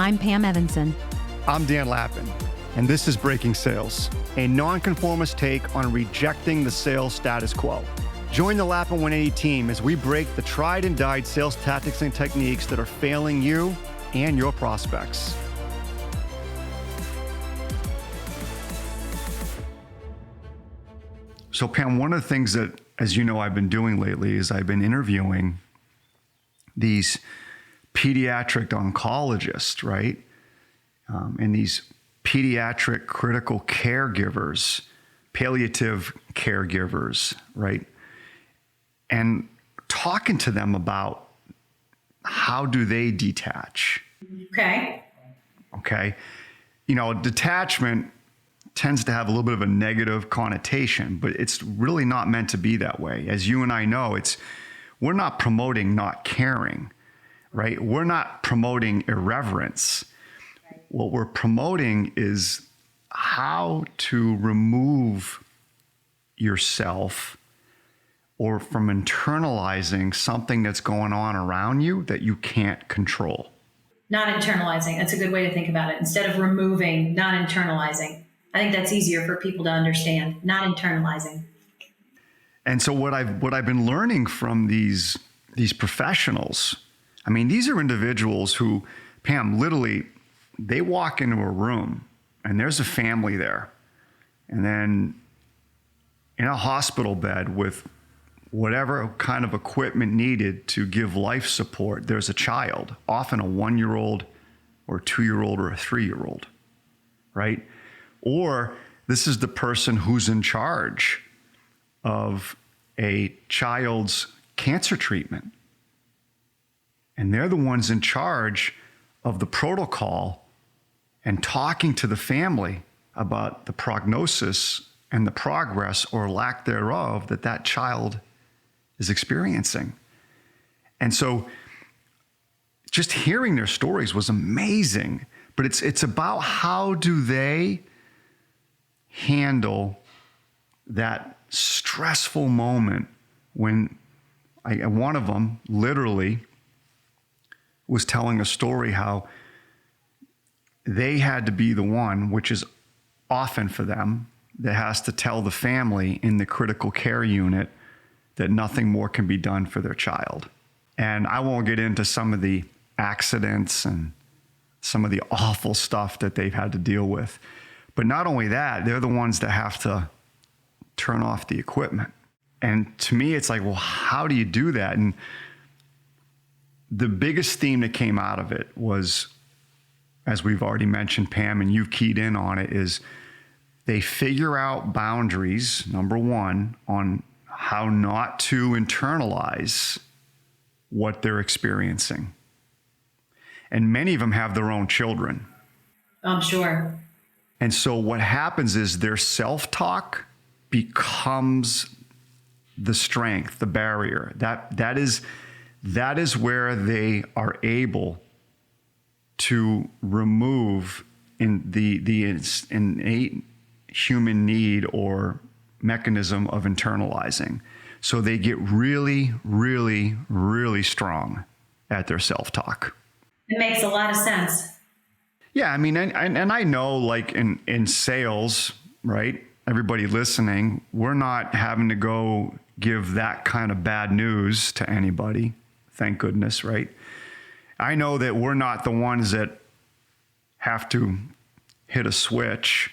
I'm Pam Evanson. I'm Dan Lappin, and this is Breaking Sales, a nonconformist take on rejecting the sales status quo. Join the Lappin 180 team as we break the tried and died sales tactics and techniques that are failing you and your prospects. So Pam, one of the things that, as you know, I've been doing lately is I've been interviewing these pediatric oncologists, right? And these pediatric critical caregivers, palliative caregivers, right? And talking to them about how do they detach? Okay. You know, detachment tends to have a little bit of a negative connotation, but it's really not meant to be that way. As you and I know, we're not promoting not caring, right? We're not promoting irreverence. What we're promoting is how to remove yourself or from internalizing something that's going on around you that you can't control. Not internalizing. That's a good way to think about it. Instead of removing, not internalizing. I think that's easier for people to understand. Not internalizing. And so what I've been learning from these professionals, I mean, these are individuals who, Pam, literally, they walk into a room and there's a family there. And then in a hospital bed with whatever kind of equipment needed to give life support, there's a child, often a 1-year-old or a 2-year-old or a 3-year-old, right? Or this is the person who's in charge of a child's cancer treatment. And they're the ones in charge of the protocol and talking to the family about the prognosis and the progress or lack thereof that child is experiencing. And so just hearing their stories was amazing, but it's about how do they handle that stressful moment when one of them literally was telling a story how they had to be the one, which is often for them, that has to tell the family in the critical care unit that nothing more can be done for their child. And I won't get into some of the accidents and some of the awful stuff that they've had to deal with. But not only that, they're the ones that have to turn off the equipment. And to me, it's like, well, how do you do that? And the biggest theme that came out of it was, as we've already mentioned, Pam, and you've keyed in on it, is they figure out boundaries, number one, on how not to internalize what they're experiencing. And many of them have their own children. I'm sure. And so what happens is their self-talk becomes the strength, the barrier. That is where they are able to remove in the innate human need or mechanism of internalizing. So they get really, really, really strong at their self-talk. It makes a lot of sense. Yeah, I mean, and I know, like in sales, right? Everybody listening, we're not having to go give that kind of bad news to anybody. Thank goodness, right? I know that we're not the ones that have to hit a switch,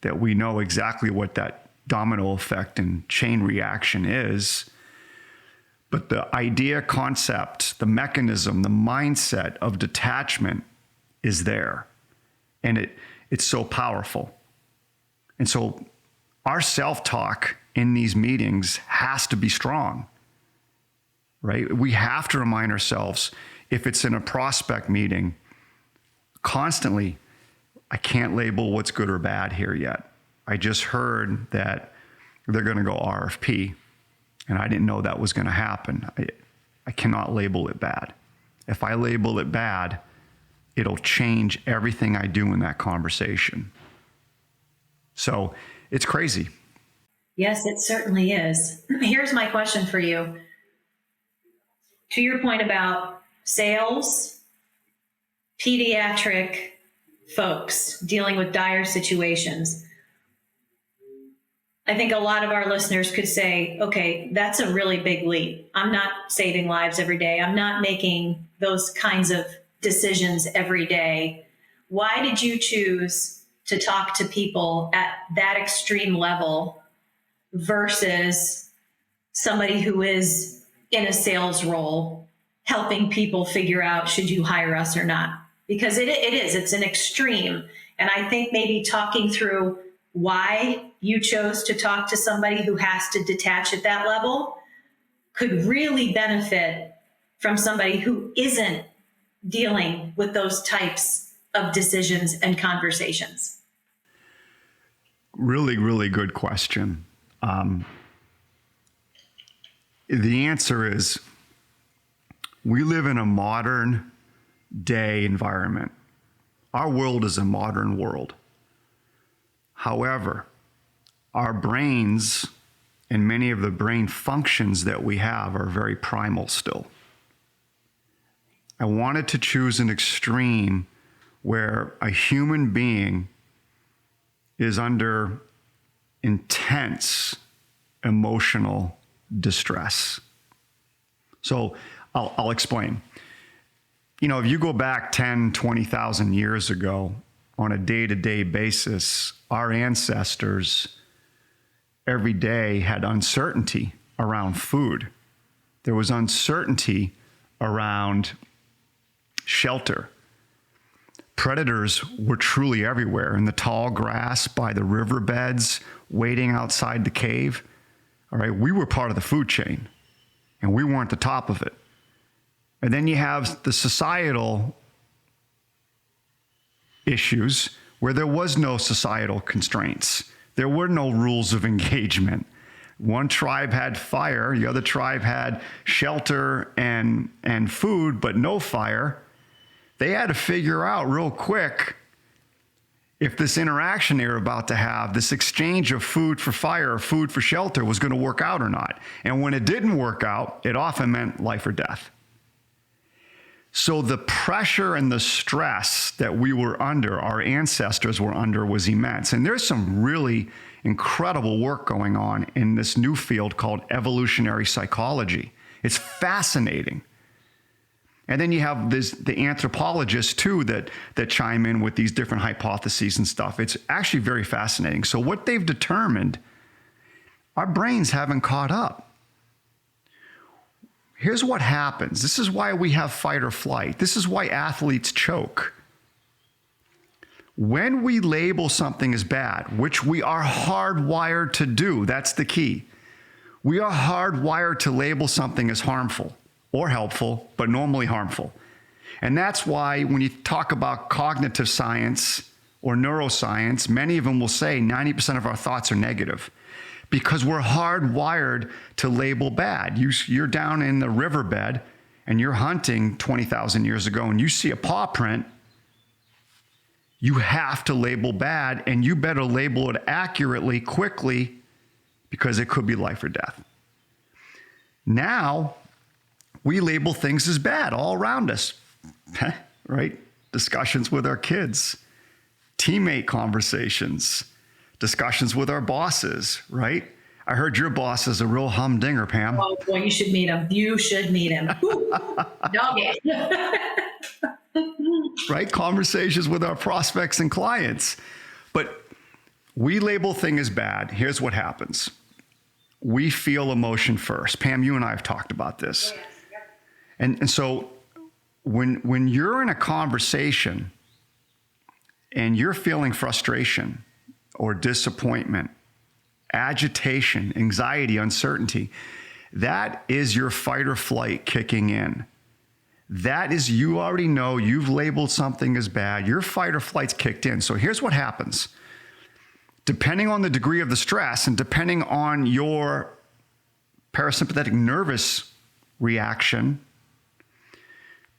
that we know exactly what that domino effect and chain reaction is. But the idea, concept, the mechanism, the mindset of detachment is there. And it's so powerful. And so our self-talk in these meetings has to be strong, right? We have to remind ourselves, if it's in a prospect meeting, constantly, I can't label what's good or bad here yet. I just heard that they're going to go RFP, and I didn't know that was going to happen. I cannot label it bad. If I label it bad, it'll change everything I do in that conversation. So it's crazy. Yes, it certainly is. Here's my question for you. To your point about sales, pediatric folks dealing with dire situations, I think a lot of our listeners could say, okay, that's a really big leap. I'm not saving lives every day. I'm not making those kinds of decisions every day. Why did you choose to talk to people at that extreme level versus somebody who is in a sales role helping people figure out, should you hire us or not? Because it's an extreme. And I think maybe talking through why you chose to talk to somebody who has to detach at that level could really benefit from somebody who isn't dealing with those types of decisions and conversations. Really, really good question. The answer is we live in a modern day environment. Our world is a modern world. However, our brains and many of the brain functions that we have are very primal still. I wanted to choose an extreme where a human being is under intense emotional distress. So I'll explain. You know, if you go back 10, 20,000 years ago, on a day-to-day basis, our ancestors every day had uncertainty around food. There was uncertainty around shelter. Predators were truly everywhere in the tall grass, by the riverbeds, waiting outside the cave. All right, we were part of the food chain, and we weren't the top of it. And then you have the societal issues where there was no societal constraints. There were no rules of engagement. One tribe had fire, the other tribe had shelter and food, but no fire. They had to figure out real quick if this interaction they were about to have, this exchange of food for fire or food for shelter, was going to work out or not. And when it didn't work out, it often meant life or death. So the pressure and the stress that we were under, our ancestors were under, was immense. And there's some really incredible work going on in this new field called evolutionary psychology. It's fascinating. And then you have the anthropologists too that chime in with these different hypotheses and stuff. It's actually very fascinating. So what they've determined, our brains haven't caught up. Here's what happens. This is why we have fight or flight. This is why athletes choke. When we label something as bad, which we are hardwired to do, that's the key. We are hardwired to label something as harmful or helpful, but normally harmful. And that's why when you talk about cognitive science or neuroscience, many of them will say 90% of our thoughts are negative, because we're hardwired to label bad. You're down in the riverbed and you're hunting 20,000 years ago and you see a paw print, you have to label bad, and you better label it accurately, quickly, because it could be life or death. Now, we label things as bad all around us, right? Discussions with our kids, teammate conversations, discussions with our bosses, right? I heard your boss is a real humdinger, Pam. Oh, boy, you should meet him. You should meet him. Doggy. Right? Conversations with our prospects and clients. But we label things as bad. Here's what happens. We feel emotion first. Pam, you and I have talked about this. Yes. Yep. And so when you're in a conversation and you're feeling frustration or disappointment, agitation, anxiety, uncertainty, that is your fight or flight kicking in. That is, you already know you've labeled something as bad. Your fight or flight's kicked in. So here's what happens. Depending on the degree of the stress and depending on your parasympathetic nervous reaction,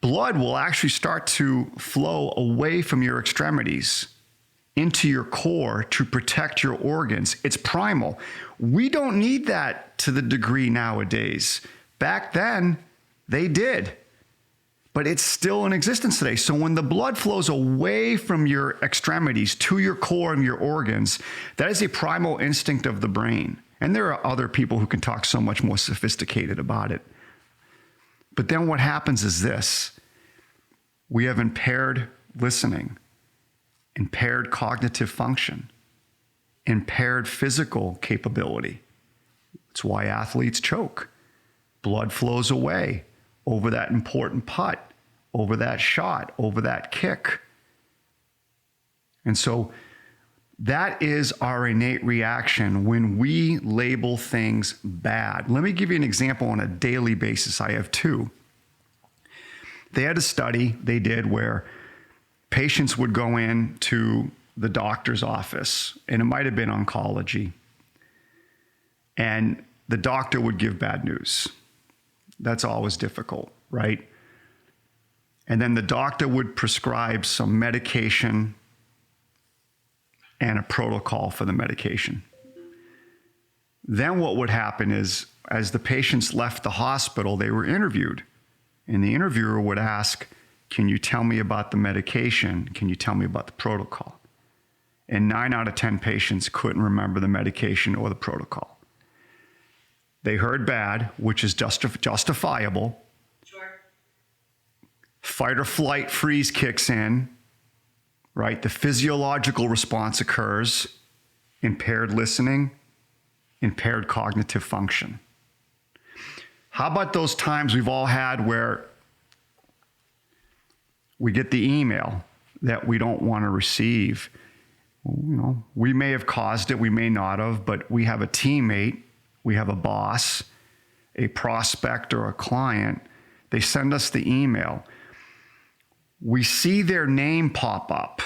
blood will actually start to flow away from your extremities into your core to protect your organs. It's primal. We don't need that to the degree nowadays. Back then, they did. but it's still in existence today. So when the blood flows away from your extremities to your core and your organs, that is a primal instinct of the brain. And there are other people who can talk so much more sophisticated about it. But then what happens is this: we have impaired listening, impaired cognitive function, impaired physical capability. It's why athletes choke. Blood flows away over that important putt, over that shot, over that kick. And so that is our innate reaction when we label things bad. Let me give you an example on a daily basis. I have two. They had a study they did where patients would go in to the doctor's office, and it might have been oncology, and the doctor would give bad news. That's always difficult, right? And then the doctor would prescribe some medication and a protocol for the medication. Then what would happen is, as the patients left the hospital, they were interviewed. And the interviewer would ask, can you tell me about the medication? Can you tell me about the protocol? And 9 out of 10 patients couldn't remember the medication or the protocol. They heard bad, which is justifiable. Sure. Fight or flight freeze kicks in, right? The physiological response occurs. Impaired listening, impaired cognitive function. How about those times we've all had where we get the email that we don't want to receive? You know, we may have caused it, we may not have, but we have a teammate, we have a boss, a prospect, or a client. They send us the email. We see their name pop up,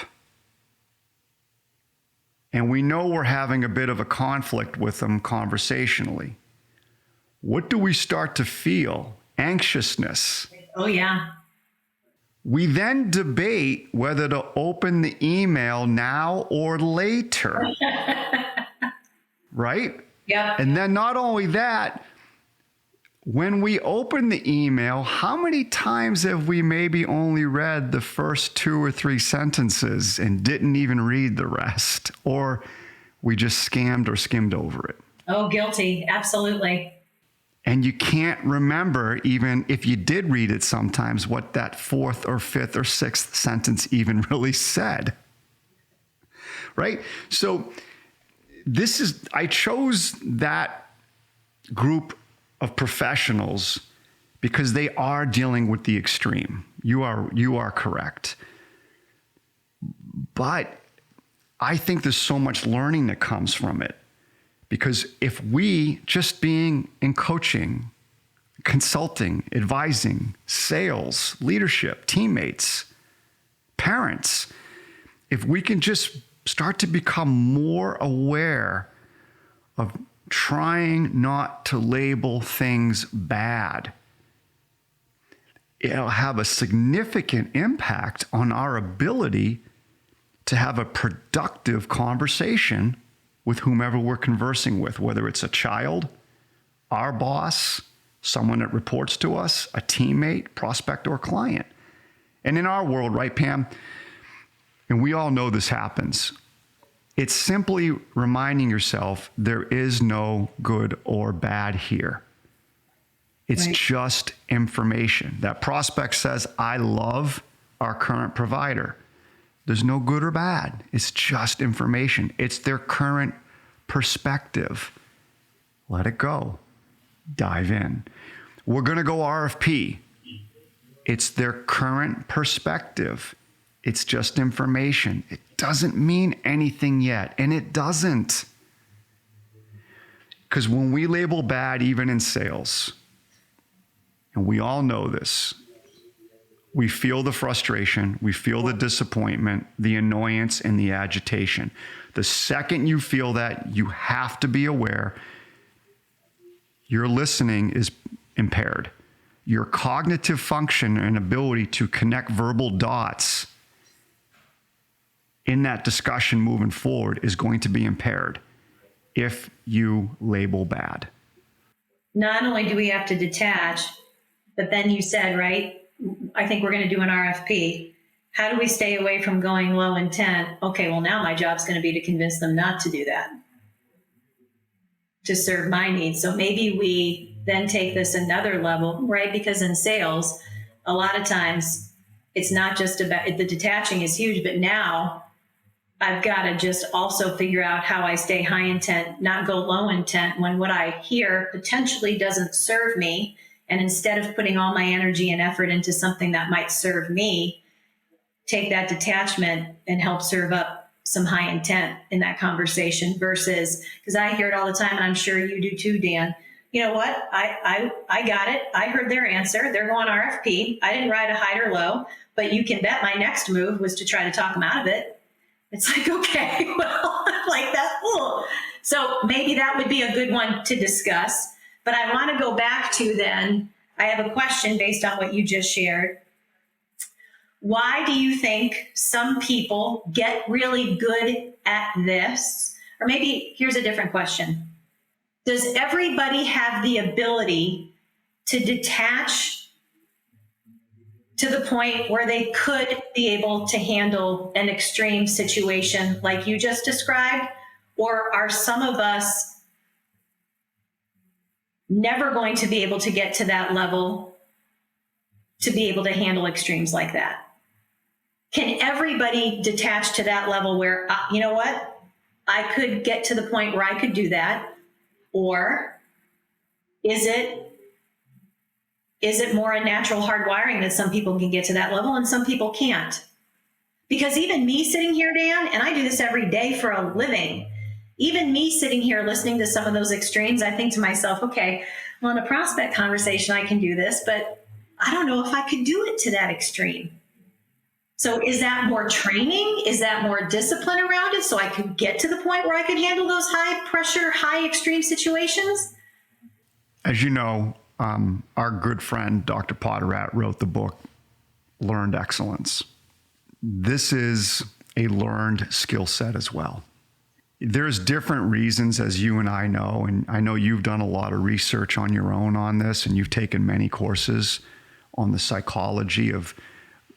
and we know we're having a bit of a conflict with them conversationally. What do we start to feel? Anxiousness. Oh, yeah. We then debate whether to open the email now or later. Right? Yeah. And then not only that, when we open the email, how many times have we maybe only read the first 2 or 3 sentences and didn't even read the rest? Or we just scammed or skimmed over it? Oh, guilty. Absolutely. And you can't remember, even if you did read it sometimes, what that 4th or 5th or 6th sentence even really said. Right? So I chose that group of professionals because they are dealing with the extreme. You are correct. But I think there's so much learning that comes from it. Because if we, just being in coaching, consulting, advising, sales, leadership, teammates, parents, if we can just start to become more aware of trying not to label things bad, it'll have a significant impact on our ability to have a productive conversation with whomever we're conversing with, whether it's a child, our boss, someone that reports to us, a teammate, prospect, or client. And in our world, right, Pam, and we all know this happens, it's simply reminding yourself there is no good or bad here. It's Right. just information. That prospect says, I love our current provider. There's no good or bad. It's just information. It's their current perspective. Let it go. Dive in. We're going to go RFP. It's their current perspective. It's just information. It doesn't mean anything yet, and it doesn't. Because when we label bad, even in sales, and we all know this, we feel the frustration, we feel the disappointment, the annoyance, and the agitation. The second you feel that, you have to be aware your listening is impaired. Your cognitive function and ability to connect verbal dots in that discussion moving forward is going to be impaired if you label bad. Not only do we have to detach, but then you said, right, I think we're going to do an RFP. How do we stay away from going low intent? Okay, well, now my job's going to be to convince them not to do that, to serve my needs. So maybe we then take this another level, right? Because in sales, a lot of times it's not just about the detaching is huge, but now I've got to just also figure out how I stay high intent, not go low intent when what I hear potentially doesn't serve me. And instead of putting all my energy and effort into something that might serve me, take that detachment and help serve up some high intent in that conversation versus, because I hear it all the time, and I'm sure you do too, Dan. You know what? I got it. I heard their answer. They're going RFP. I didn't ride a high or low, but you can bet my next move was to try to talk them out of it. It's like, okay, well, like that. Ooh. So maybe that would be a good one to discuss. But I want to go back to then, I have a question based on what you just shared. Why do you think some people get really good at this? Or maybe here's a different question. Does everybody have the ability to detach to the point where they could be able to handle an extreme situation like you just described? Or are some of us never going to be able to get to that level to be able to handle extremes like that? Can everybody detach to that level where, you know what, I could get to the point where I could do that? Or is it more a natural hardwiring that some people can get to that level and some people can't? Because even me sitting here, Dan, and I do this every day for a living, even me sitting here listening to some of those extremes, I think to myself, okay, well, in a prospect conversation, I can do this, but I don't know if I could do it to that extreme. So is that more training? Is that more discipline around it so I could get to the point where I could handle those high pressure, high extreme situations? As you know, our good friend, Dr. Potterat, wrote the book, Learned Excellence. This is a learned skill set as well. There's different reasons, as you and I know, and I know you've done a lot of research on your own on this, and you've taken many courses on the psychology of,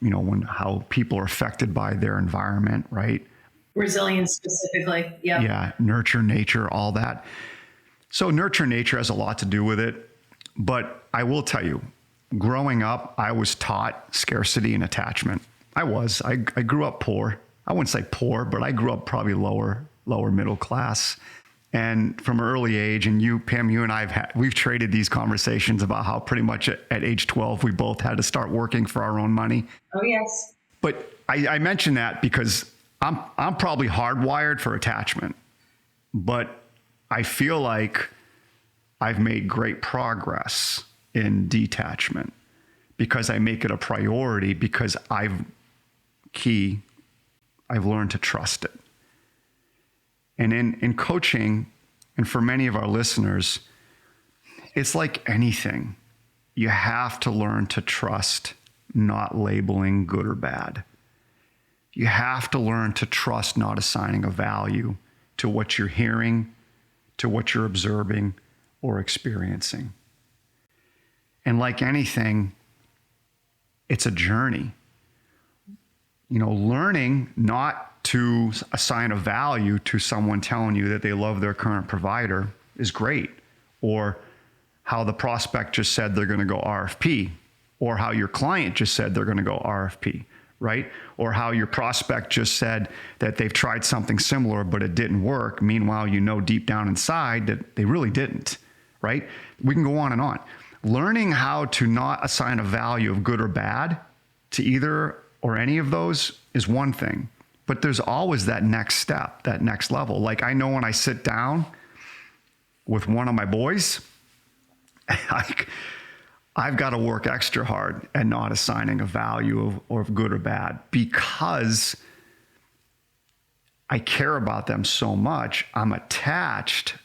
you know, how people are affected by their environment, right? Resilience specifically. Yep. Yeah. Nurture, nature, all that. So nurture, nature has a lot to do with it. But I will tell you, growing up, I was taught scarcity and attachment. I grew up poor. I wouldn't say poor, but I grew up probably lower middle class. And from an early age, and you, Pam, you and we've traded these conversations about how pretty much at age 12, we both had to start working for our own money. Oh, yes. But I mention that because I'm probably hardwired for attachment, but I feel like I've made great progress in detachment because I make it a priority because I've learned to trust it. And in coaching, and for many of our listeners, it's like anything. You have to learn to trust, not labeling good or bad. You have to learn to trust, not assigning a value to what you're hearing, to what you're observing or experiencing. And like anything, it's a journey. You know, learning not to assign a value to someone telling you that they love their current provider is great, or how the prospect just said they're going to go RFP, or how your client just said they're going to go RFP, right? Or how your prospect just said that they've tried something similar, but it didn't work. Meanwhile, you know deep down inside that they really didn't, right? We can go on and on. Learning how to not assign a value of good or bad to either or any of those is one thing. But there's always that next step, that next level. Like I know when I sit down with one of my boys, I've got to work extra hard at not assigning a value of good or bad because I care about them so much. I'm attached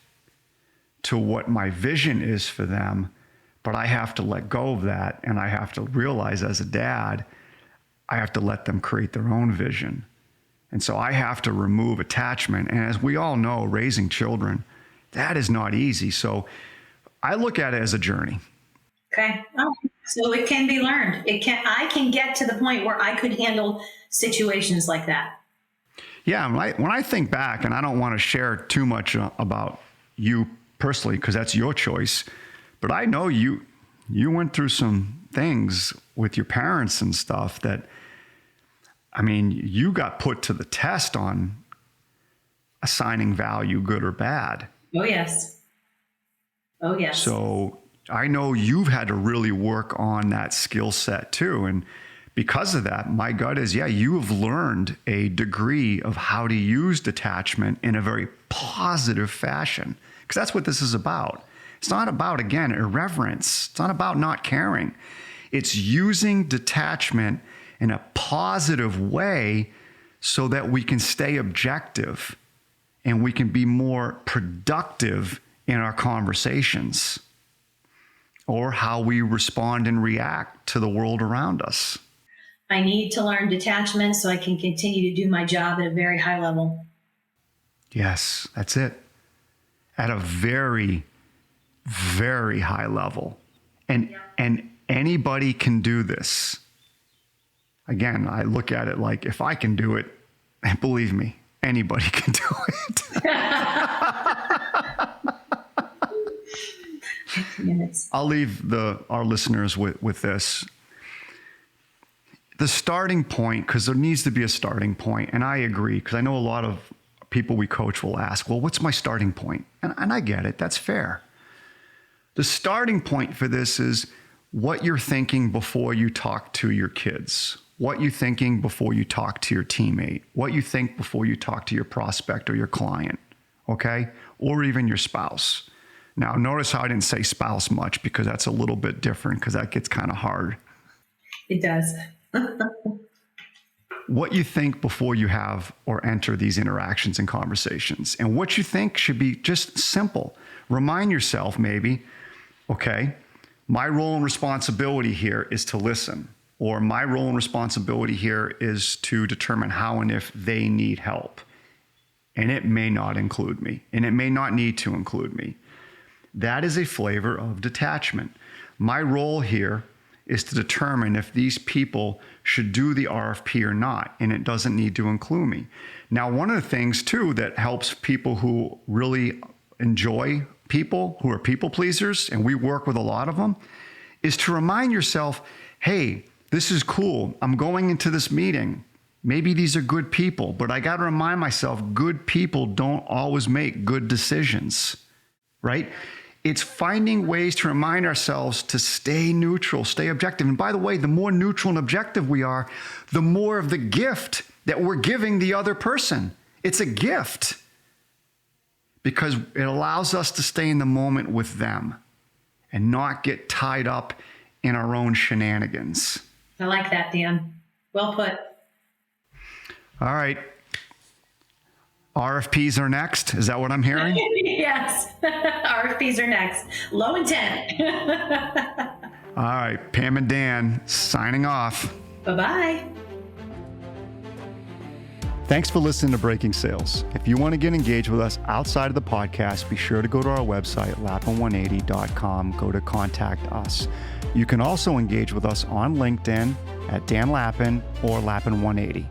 to what my vision is for them, but I have to let go of that. And I have to realize as a dad, I have to let them create their own vision. And so I have to remove attachment. And as we all know, raising children, that is not easy. So I look at it as a journey. Okay. Oh, So it can be learned. I can get to the point where I could handle situations like that. Yeah, when I think back, and I don't want to share too much about you personally because that's your choice, but I know you went through some things with your parents and stuff that, I mean, you got put to the test on assigning value, good or bad. Oh, yes. Oh, yes. So I know you've had to really work on that skill set too. And because of that, my gut is, yeah, you have learned a degree of how to use detachment in a very positive fashion. Because that's what this is about. It's not about, again, irreverence. It's not about not caring. It's using detachment in a positive way so that we can stay objective and we can be more productive in our conversations or how we respond and react to the world around us. I need to learn detachment so I can continue to do my job at a very high level. Yes, that's it. At a very, very high level. And anybody can do this. Again, I look at it like, if I can do it, believe me, anybody can do it. I'll leave our listeners with this. The starting point, because there needs to be a starting point, and I agree, because I know a lot of people we coach will ask, well, what's my starting point? And I get it, that's fair. The starting point for this is what you're thinking before you talk to your kids, what you're thinking before you talk to your teammate, what you think before you talk to your prospect or your client, okay? Or even your spouse. Now, notice how I didn't say spouse much, because that's a little bit different, because that gets kind of hard. It does. What you think before you have or enter these interactions and conversations. And what you think should be just simple. Remind yourself maybe, okay, my role and responsibility here is to listen, or my role and responsibility here is to determine how and if they need help. And it may not include me, and it may not need to include me. That is a flavor of detachment. My role here is to determine if these people should do the RFP or not, and it doesn't need to include me. Now, one of the things too that helps people who really enjoy people, who are people pleasers, and we work with a lot of them, is to remind yourself, hey, this is cool. I'm going into this meeting. Maybe these are good people, but I got to remind myself, good people don't always make good decisions, right? It's finding ways to remind ourselves to stay neutral, stay objective. And by the way, the more neutral and objective we are, the more of the gift that we're giving the other person. It's a gift because it allows us to stay in the moment with them and not get tied up in our own shenanigans. I like that, Dan. Well put. All right. RFPs are next. Is that what I'm hearing? Yes. RFPs are next. Low intent. All right. Pam and Dan signing off. Bye-bye. Thanks for listening to Breaking Sales. If you want to get engaged with us outside of the podcast, be sure to go to our website, lappin180.com. Go to contact us. You can also engage with us on LinkedIn at Dan Lappin or Lappin180.